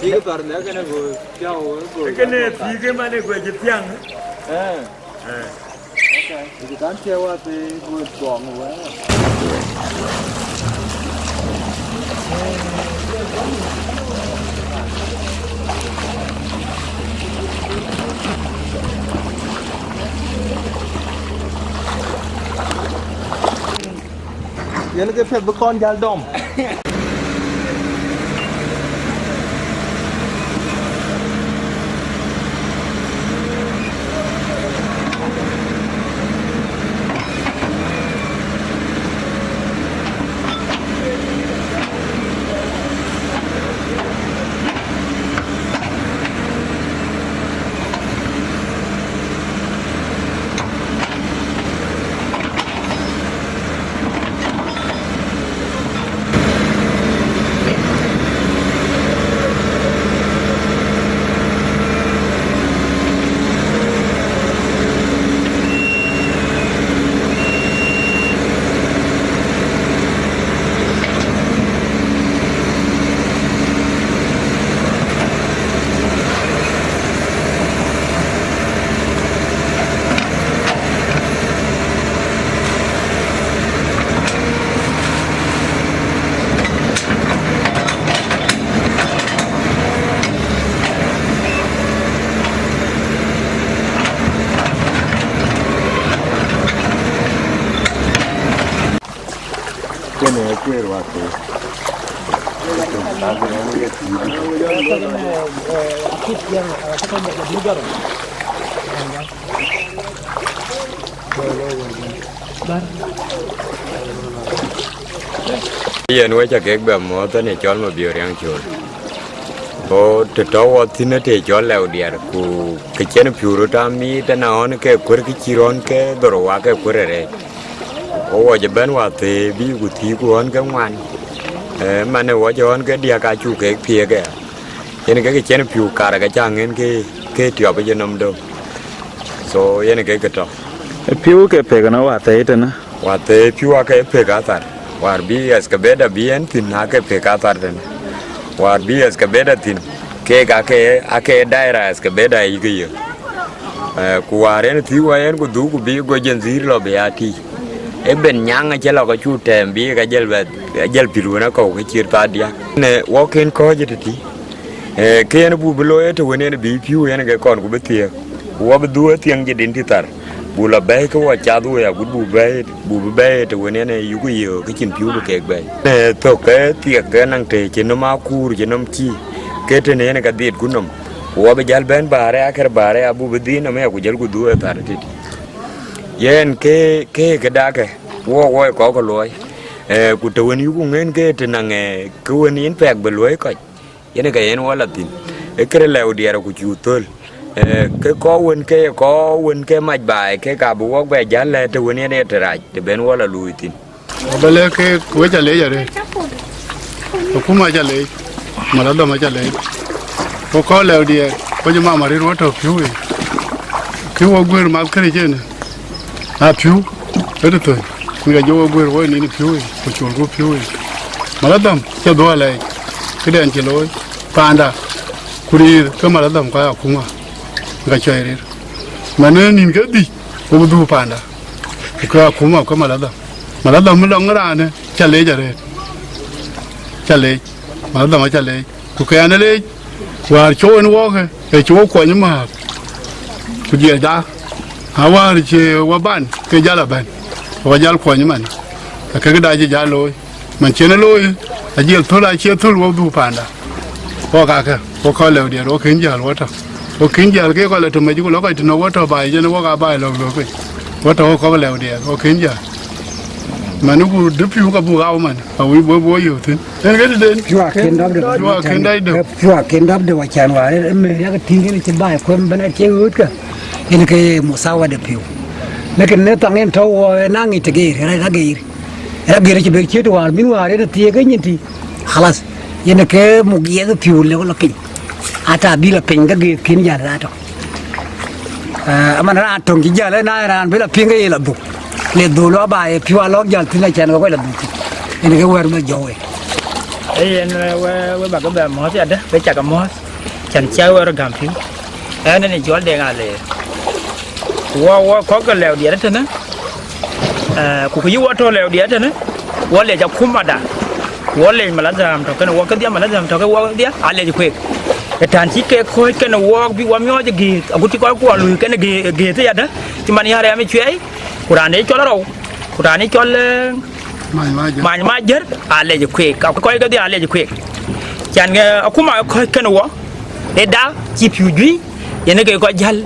Tiga parne kena go jauh. Kena tiga mana gua jetiang. Okay. Itu kan cewek tu go tuang gua. Yang ni phép con gal dom. Kene kue waktu. Iya nuai cakap bermo tu ni jual mobil yang jual. Oh, tertawa sini tu jual lewat dia. Ku kecian puru tami dan naon ke kur keciron ke dorwa ke kur re. Oh, jaban waktu bi guti kuan ke man. Mana wajan ke dia kacu ke pia ke. Ini ke kecian puru kara ke jangan ke tiap aja nam do. So, ini ke ketok. Puru ke pegan waktu itu na. Waktu puru ke pegatar. Warbi as kabeda bien tin hake pekatar den. Warbi as kabeda tin ke ake daira as kabeda igiyo. Kuaren ti wayen ku du ku bi go jenzir lo beati. Eben nyanga jela ko chute bi ka jel piluna ko ke chirta dia. Ne walking ko jeti. Ke en bu blo eto wenen bi piu en ke kon ku betie. Wa bedu tiang jedin titar. Bula bay ko wa chadu ya bu bay to wenen yugo yo ke chin piu ke bay. Ne to ke tiek ke nang te chin ma kur chin chi. Ke te ne ka dit kunom. Wa be jal ben bare akar bare abu bedin me ku jel ku du tar ti. Yen ke da ke wo ko loy. Ku to wen yugo ngen ke te nang ku wen in pek be loy ko. Yen ke yen wala tin. E kre lew dia ku chu tol. Cái có quên cái mạch bài cái cả bộ quốc về giá lên từ quên này trở thì bên qua là lùi tin. Bây giờ cái cuối trả lấy rồi, cũng mà trả lấy, mà đó mà trả lấy. Có leo đi, có những mà đi rót được phiếu ấy, phiếu quên mà cái gì chứ này, phiếu, đấy thôi, người ta vô quên rồi nên phiếu ấy, có chỗ có phiếu ấy, mà đó cho đua lại, cái đèn chỉ lối, panda, kuri cái mà đó có cũng mà. Gacai rir, mana ni gadi, obu du panda, ko akuma ko malada mulongara ne, chale jare, malada ma chale, ko kaya le, war choen woke, cho ko ni ma, ku je da, hawar che waban, ke jala ban, wa jal ko ni man, ka ga da je jalo, man che na loy, a je thola che thul obu du panda, ko le dia ro kin jal wata. Okin jal ke ko la to me ju lo ko to no water ba je no ka ba lo ko water ko le dia okin jal manu ku de piu ka bu ga man a wi bo yu tin en ga de chua ken dab de wa chan wa me ya ka tin ni che ba ko ban che ut ka en ke musawa de piu lekin ne tang en to na ngi te ge ra ge che be che to wa min wa re ti ge ni ti khalas yen ke mu ge de piu le ko kin ata bila pinga ge kin ja ra to amana ra to gi ja le na ra bila pinga ye la bu le do lo ba e piwa lo ja tin la chan ko la bu ni ke wer ma jo e ấy với bà cái bè mó gì đó với chả cái mó chẳng treo ở gầm phiếu ấy nên là chỗ đèn à lệ có cái lèo đĩa đó thôi nữa cũng cái yếu thôi lèo đĩa thôi nữa quá lệ chọc khum mà đã quá lệ mà lá dầm thôi cái nào quá cái đĩa mà lá dầm thôi cái quá đĩa à lệ chụp cái thằng chỉ cái khơi cái nào quá bị quá miêu cho gì ông chỉ có qua lùi cái này gì thế đó chứ mà nhà đây mới chơi của đàn ấy cho nó đâu của đàn ấy cho lên mà chết à lệ chụp cái đĩa à lệ chụp chẳng cũng mà khơi cái nào quá để đá chỉ phiêu duy vậy nó cái coi dal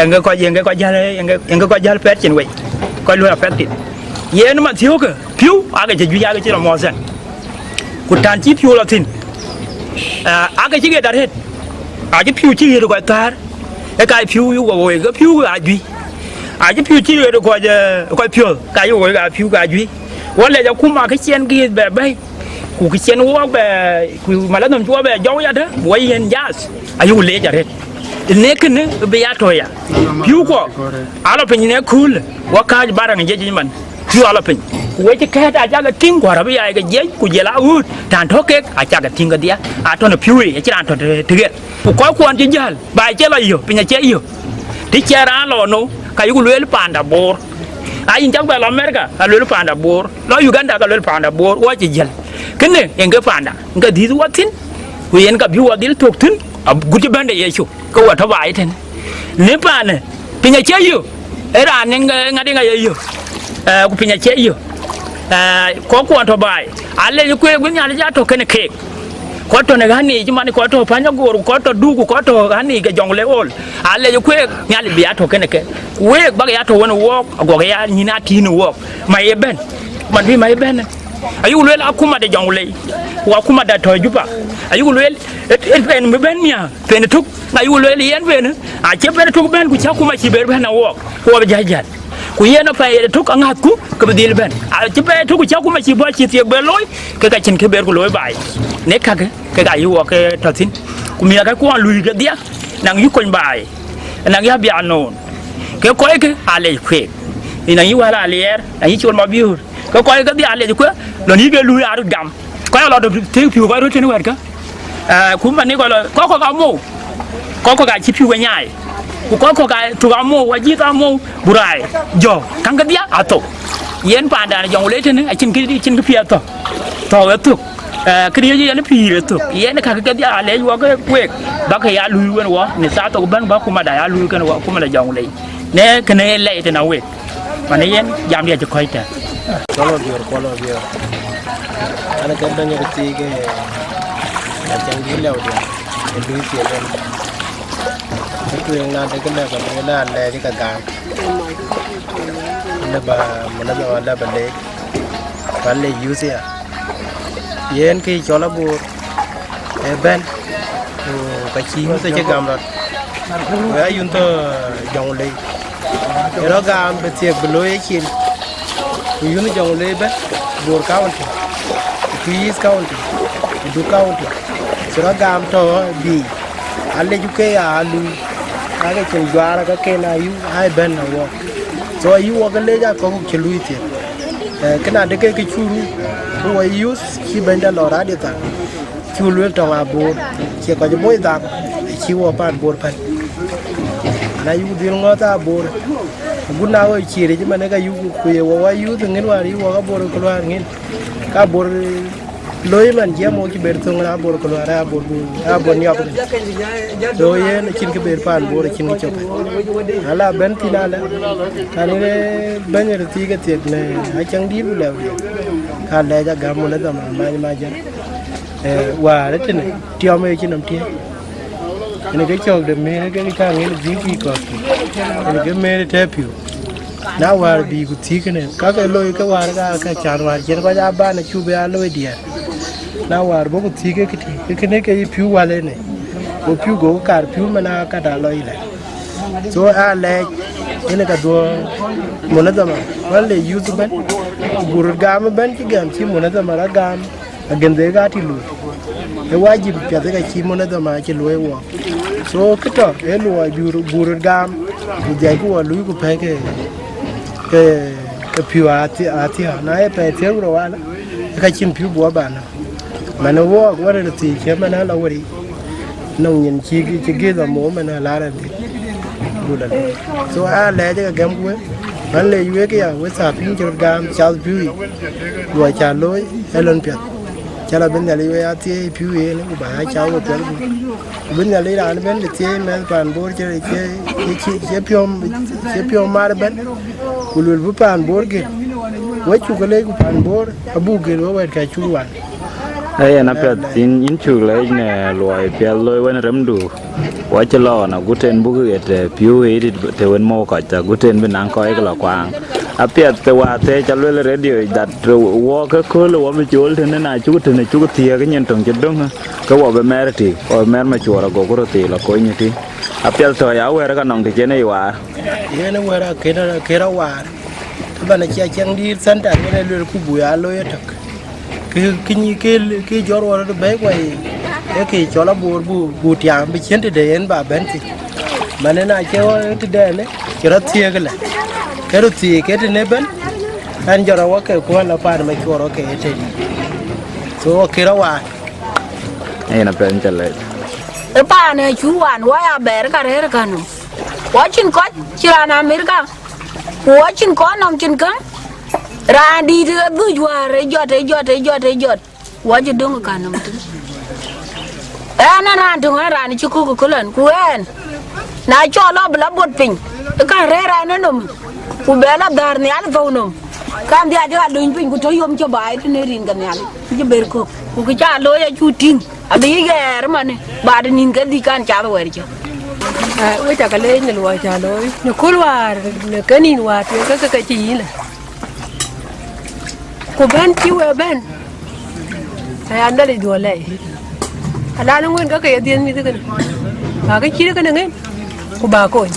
người coi gì người coi dal người coi dal phết trên vậy coi luôn là phết thịt vậy nó mà thiếu cơ phiêu cái chỉ duy cái chỉ là mò sen cột đàn chỉ phiêu là thìn cái chỉ cái đặt hết chỉ phiêu chỉ được gọi tar cái phiêu yêu gọi cái phiêu cái duy chỉ phiêu chỉ được gọi phiêu cái yêu gọi cái phiêu cái duy vậy là cũng mà cái sen kia về bay cụ cái sen uống về cụ mà lấy thằng chúa về giấu ra đó vậy hiện giá ayu lệ ra hết nè cái nữa bây giờ thôi à phiếu của alo pin này cool quá cao ba đằng gì chứ mình phiếu alo pin vậy chứ cái đã chắc cái tiếng của nó bây giờ cái giấy của giấy lá út đàn thóc cái chắc cái tiếng cái đĩa thôi nó phiếu ấy chứ đàn thóc thực hiện cụ có quan chứ giờ bài chơi là nhiều pin nhà chơi nhiều thì chơi ra lo nó cái cụ lưỡi pan đã bor ai chắc về làm America lưỡi pan đã bor lo Uganda cái lưỡi pan đã bor quá chỉ giờ cái này em cái pan đã cái gì đó tin vì em gặp view ở đây thuộc tin good cho bạn để yêu câu ở thọ bài thế nếu bạn này pin nhà chơi yêu ấy là anh ngay đi ngay yêu pin nhà chơi yêu có quan thọ bài anh lấy quê với nhà đi cho cái này kẹt có trò này cái này chứ mà này có trò phải nhóc gồ có trò đu có trò cái này cái dòng lễ ôn anh lấy quê nhà đi bịa trò cái này kẹt quê bác nhà trò nó walk có cái nhìn anh thì nó walk mày bên mình đi mày bên này ayu lele akuma de jongle wa akuma da toy juba ayu lele en me ben mia fen tuk ayu lele yen fen a che ben tuk ben ku cha kuma chi ber ben na wo ko be jajat ku yen na fay tuk anga ku ko be dil ben a che ben tuk ku cha kuma chi bo chi tie be loy ka chen ke ber ku loy bai ne ka ga ayu wa ke tatin ku mi ka ku lui ga dia nang yu kon bai nang ya bi anon ke ko ke ale kwe ina yu wala alier nang yu chon ma biur có coi cái dia lệ quá là ní cái lui ăn gầm có là được thiếu phiêu cái đó trên cái cũng mà ní gọi là có cái mô có cái chỉ phiêu cái nhảy có cái tụ cái mô cái gì cái mô burai jo căng cái dia à tổ yên pan đàn dòng lệ trên trên cái phía tổ cái thuộc cái dia gì nó phi thuộc yên nó cái dia lệ quá cái quẹt bác cái lui cái nó nè sao tổ bên bác cũng mà đại lui cái nó cũng mà là dòng lệ nè cái này lệ thì nào quẹt mà nè yên giảm đi cho coi ta kalau biar ada kadang yang ketiga macam gila dia itu siapa itu yang nanti kena kena ada di kadang mana ada balik use ya yen ki chola bu ben cái chi nó sẽ gam rồi với yun to dòng lì nó gam bị tiệc bị lôi chín yun dòng lì bé bùa county Queens county du county nó gam to bi alle juke alu cái chân doa cái cây này yu hai bên nào wo so yu cái lấy ra có một chân lui tiền cái nào cái churu wo yu khi bên đó lò ra đi ta chu lui trong à bùa chỉ có cái bôi đạc chi wo pan bùa pan na yu đi ngó ta bùa bún nào ấy chỉ để cho mình cái yu kuya wo yu từng cái loại yu cái bùa cái loại nghe cái bùa lối mình chỉ một cái bể thùng là bùa cái loại bùa nhọc rồi nó chín cái bể pan bùa chín cái chọc là bên tí nào là cái này bên này thì cái tiệc này hay chẳng đi luôn cái này chắc gam một lần rồi mà giờ và đấy này treo mê trên nằm thiên này cái chọc để mê cái càng nghe là gì gì còn cái mê thế phiêu nào và bị cái gì cái này các cái lôi cái và cái chán và trên cái giá bán là chú bé lôi đi nào và bố cái gì cái này cái phiêu vào lên này cái phiêu gỗ cả phiêu mà na cả đã lôi lại so lẹ cái này cả đua một lần rồi mà lấy YouTube bên bùrù gam bên cái gam chỉ một lần rồi mà đã gam gần đấy cái thì lùi cái wajib phải cái chi mona đó mà chỉ lùi qua so cái đó cái lùi bùrù gam thì dạy của lùi của phải cái phiêu à nãy phải thiếu rồi anh cái chim phiêu bùa bạn mà nó vô quá rồi thì khi mà nó lâu đi nông nhìn chi kia là mổ mà nó lá là bulan so a le cái gam quê anh lấy quê cái quê sạp những chỗ gam chào phiêu đuổi chào lối elon piệt chào là bên nhà lấy quê thì phiêu ấy nó bà chào một tuần bên nhà lấy là anh bên để chơi mà bàn bố chơi phiêu mà bên kulul bu bàn bố kia quê chú cái lấy của bàn bố abu kia nó quay cái chú ăn ai na pet in chu le ne loi pe loi wen ram du wa che lo na guten bu ge te piu e te wen mo ka ta guten ben an ko e la kwang a pet te wa te cha le radio dat wo ka ko lo wa me chul te na chu tie cái nyen tong che dong ka wa be mer ti o mer ma chu ra go ko ti la ko ni ti a pet to ya we ra ka nong ti che nei wa ye na we ra ke ra wa ba na chia chang đi san ta ne le ku bu ya lo ya tak cái gió rồi nó bé quay cái cho nó bù tiang bị chiến thì để anh bà bên thì mà nên là chơi thì để đấy cho nó thiê cái này cái đó thì cái này bên anh cho nó cái quan là phải mà cho nó cái thế số cái đó à ai na pen cha le pa này chú hoàn quá bé cái đấy cái nó quá chín có chỉ là nam America quá chín có nông chín cứng ra đi thì cứ giọt quá chứ đừng có cả nằm tính nó ra thằng ra này chứ cô lần cô em nãy cho nó bột pin cái ra nó nằm cô bé nó đar này ăn vào nằm cam dia cho đừng pin cô cho yom cho bài thì nên riêng cái này chứ bể cô cái cha lôi chú tin à bây giờ mà này bà đi nhìn cái gì can cha rồi chứ ôi chả cái lên là chả lôi nó khôn quá cái nhìn quá thì cái gì này cô bên chiu bên hay ăn đó để đùa lại là nó nguyên cái tiền như thế này à cái chi đó cái này cô bà coi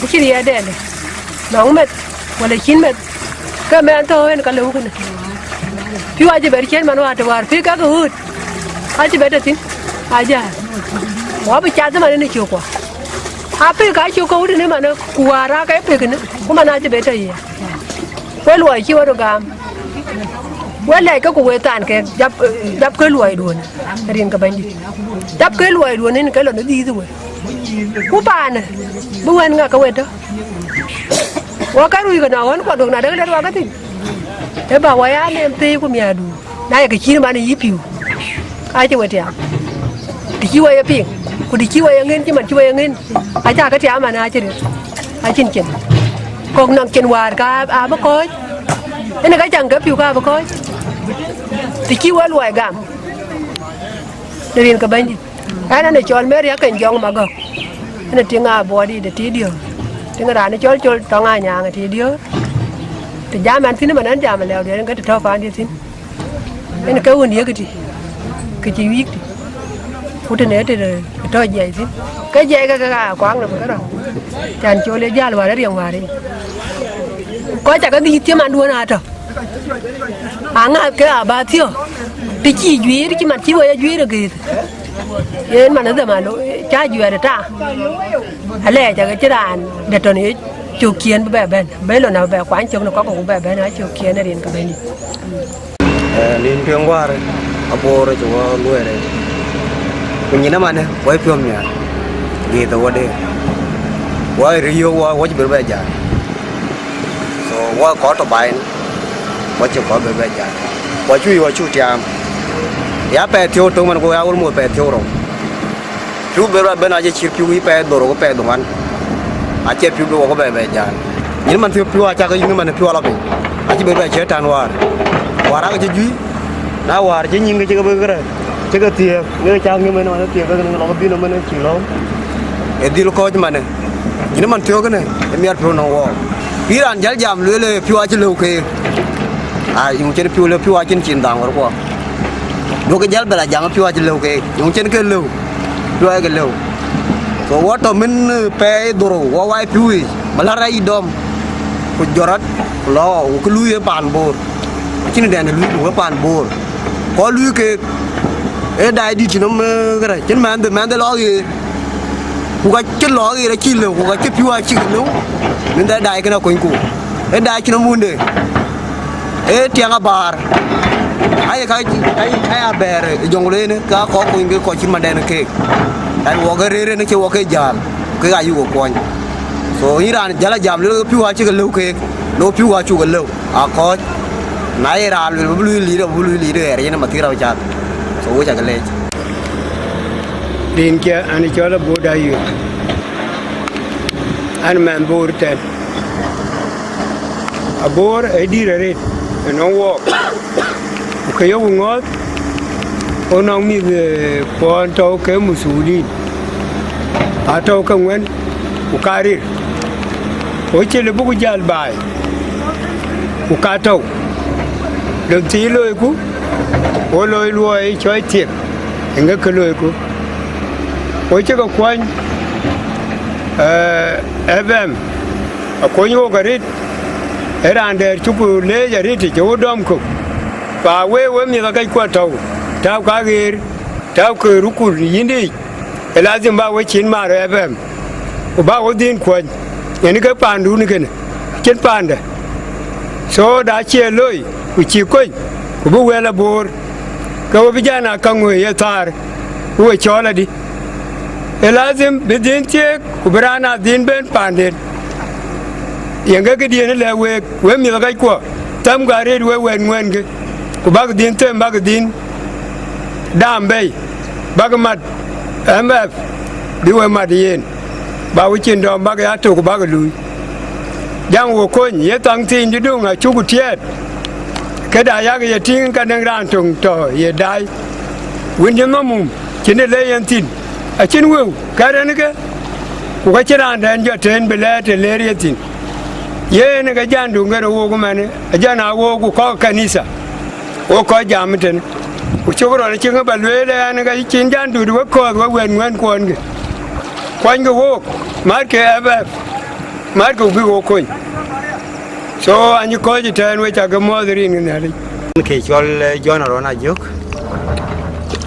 cái chi đi đây này nóng mệt hoặc là chín mệt cái mẹ ăn thôi cái lâu cái này phiêu ai chỉ biết chơi mà nó ăn vào phiêu cái hút ai chỉ biết được tin ai giờ quá bị chát mà nó chịu quá phiêu cái chịu câu thì nếu mà nó qua ra cái phiêu cái nữa cũng mà nó chỉ biết gì quay lùi chiu được cam quay lại cái cuộc tàn cái đắp cái lùi đuồn riêng cái bánh gì đắp cái lùi đuồn nên cái là nó đi rồi cú bà này bố anh ngã cái quẹt đó qua cái lùi cái nào hắn còn được nào đấy qua cái gì thế bà quay anh em tê của mẹ đủ này cái chi nó bán đi piu ai chơi quẹt à đi chi quay piu cô đi chi quay nghe chứ mà chi quay nghe ai cha cái trẻ mà ai chơi được ai chín chín còn nặng chín hòa cả bác coi thế này cái chẳng cái piu cả bác coi thì chi quay lùi gam để riêng cái bánh gì cái này cho mấy đứa cái dòng mà gọc cái này tiếng bò đi để tí điều tiếng ra nó cho trong nhà người tí điều thì giá mà xin mà ăn giá mà leo để cái thao phán đi xin cái này cái uốn gì cái chi viết đi phụ nữ thì rồi cho dạy xin cái dạy cái quán rồi cái đó chàng cho lấy giá là riêng hòa đi có chắc cái gì chứ mà đua nào rồi ngã cái bà thiêu thì chỉ duy thì mà chỉ với duy được gì nên mà nó giờ mà lỗi cha duy là ta hay là cái chế đàn để cho nó chiều kiến với bè bên lần nào bè quán chung nó có cũng bè bên nó chiều kiến này đến cái bên nên phiền quá rồi abo rồi chúng nuôi này mình nhìn nó mà này quay phim nhỉ gì tao đây quay Rio quay chỉ bè giờ quay có tàu bay quay chỉ có bè giờ quay chui tiêm ya pe thiêu tôi mình quay áo một pe thiêu rồi chú bên này chỉ phiêu pe đồ rồi pe đồ ăn chỉ phiêu đồ có bè giờ nhưng mà phiêu chắc cái nhưng mà phiêu là gì chỉ bè chế tan hoa ra cái gì đã hoa chỉ nhìn cái bơ cái tiền người trang như mình nói tiền cái nó có pin nó mình chỉ lắm cái đi lúc coi chứ mà này nhưng mà phiêu cái này em biết phiêu nào hoa bí ăn dễ giảm lưỡi phiêu chỉ lâu kia dùng trên phiêu trên chín đàng rồi qua đôi cái dễ là giảm phiêu trên lâu kia dùng trên cái lâu phiêu cái lâu so what to mình pe doro wa wai phiêu mà là ra idom ku jorat lo ku lui pan bor chín đèn lui ku pan bor có lui cái đại đi chỉ nó cái này trên màn từ lo gì ku cái chết lo gì là chi lâu ku cái chết phiêu chỉ lâu mình đại cái nào quanh cụ đại chỉ nó muốn đi tiếng bar ai bere jongle ne ka ko ko nge ko chin manden ke dan wo ga rere ne che wo ke jam ke ga yu ko so iran jala jam le pi wa chi ga lu ke no pi wa chu ga lu a ko na iran lu li de ne ma ti ra cha so wo cha ga le din ke ani chola boda yu an man bor ten abor e dire no wo ke yo ngot ono mi de pon to ke musuli ato ka wen u karir o chele bugu jal bai u ka to de ti lo ku o lo e choi tiek nga ke lo ku o che ko kwan FM a konyo garit era ande chuku le jariti jo dom ko pa we mi ga kwa taw taw ka gir taw ko rukul yindi elazim ba we chin ma FM o ba o din kwan yani ga pandu ni ken chen panda so da che loy ku chi ko ku bu we la bor ka wo bijana ka ngwe ye tar we chola di elazim bidin che ku brana din ben panden yanga ke dien le we mi ga ko tam ga re we ngwen ge ku bag din tem bag din dam bay bag mat mf di we mat yen ba wi chin dom bag ya to ku bag lu jang wo kon ye tang tin ju dung a chu ku tiet ke da ya ge tin ka nang ran tung to ye dai win je no mum chin le yen tin a chin we ka ren ge ku ka chiran den jo ten bele te le ye tin ye ne ga jandu ngero wo ko mane ajana wo ko kanisa wo ko jamten ku chobro ne chinga balwele ne ga chin jandu wo ko wen ngwen kon ge kwan ge wo mar ke aba mar ko bi wo ko so anyi ko ji tan we ta ga modri ni ne ke chol jona rona juk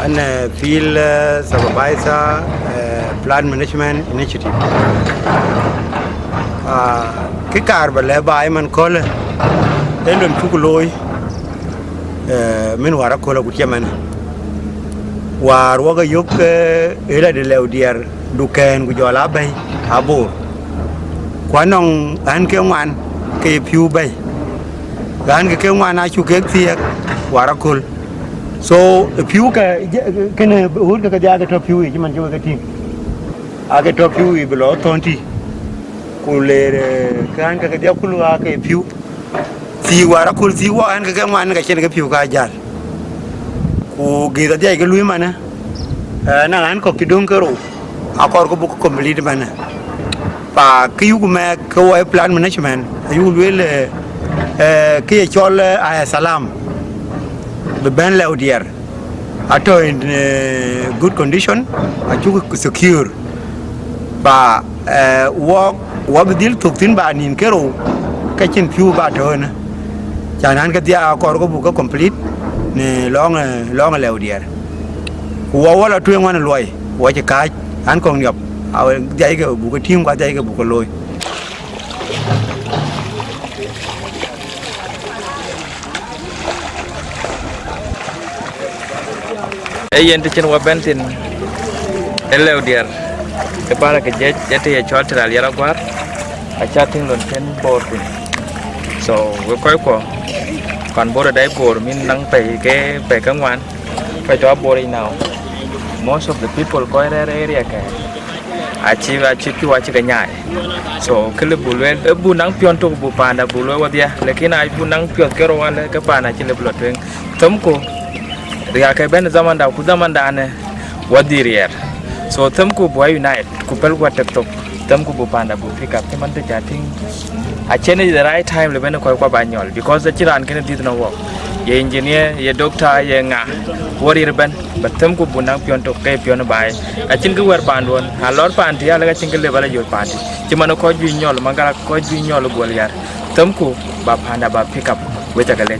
an feel supervisor plan management initiative cái car bờ lẽ bài mình có là đến đường chúc lôi mình hòa ra coi là cũng mình hòa rồi cái dục ấy là để leo điar duken của gió lá bay abo quán ông ăn cái ngoan cái phiu bay ăn cái ngoan ai chụp cái thiệt hòa ra coi so phiu cái này hút cái giá cái phiu chứ mình chưa cái tiền cái phiu bị lỗ thon thì kulere kan ka dia kulwa ka piu si wara kul si wa an ka man ka chen ka piu ka jar ku gi da dia ga lui mana na an ko kidung ka ro akor ko bu ko complete mana pa ki ku me ko plan management yu le ki chol a salam be ben le odier ato in good condition a chu secure ba walk wa bidil tuktin ba nin kero ka chin piu ba to na chanan ka dia akor ko bu ko complete ne long le dier wa wala tu ngwan loy wa che ka an kong yop aw dai ga bu ko tim kwa dai ga bu ko loy yen te chen wa bentin ele dier ke para ke jete ya chol tral yara gwar a chatting lon ken boarding so we ko kon board dai bor min nang pe ka ngwan pe to boarding now most of the people ko area ka achi ki wa chi ka nyai so kele bulwe bu nang pion to bu panda bulwe wa dia lekin ai bu nang pion ke ro wala ka pana chi le bloteng tom ko ya ka ben zaman da ku zaman da ne wadirier so them ku boy unite ku pel kwa tiktok them ku bu panda bu pick up teman te chatting a chene the right time le ben ko kwa banyol because the chiran ken did no work ye engineer ye doctor ye nga wori ben but them ku bu nang pion to ke pion bai a chin ku wer pandon a lor panti ala ga chin ke le bala jol panti chimano ko ju nyol mangala ko ju nyol gol yar them ku ba panda ba pick up we ta gale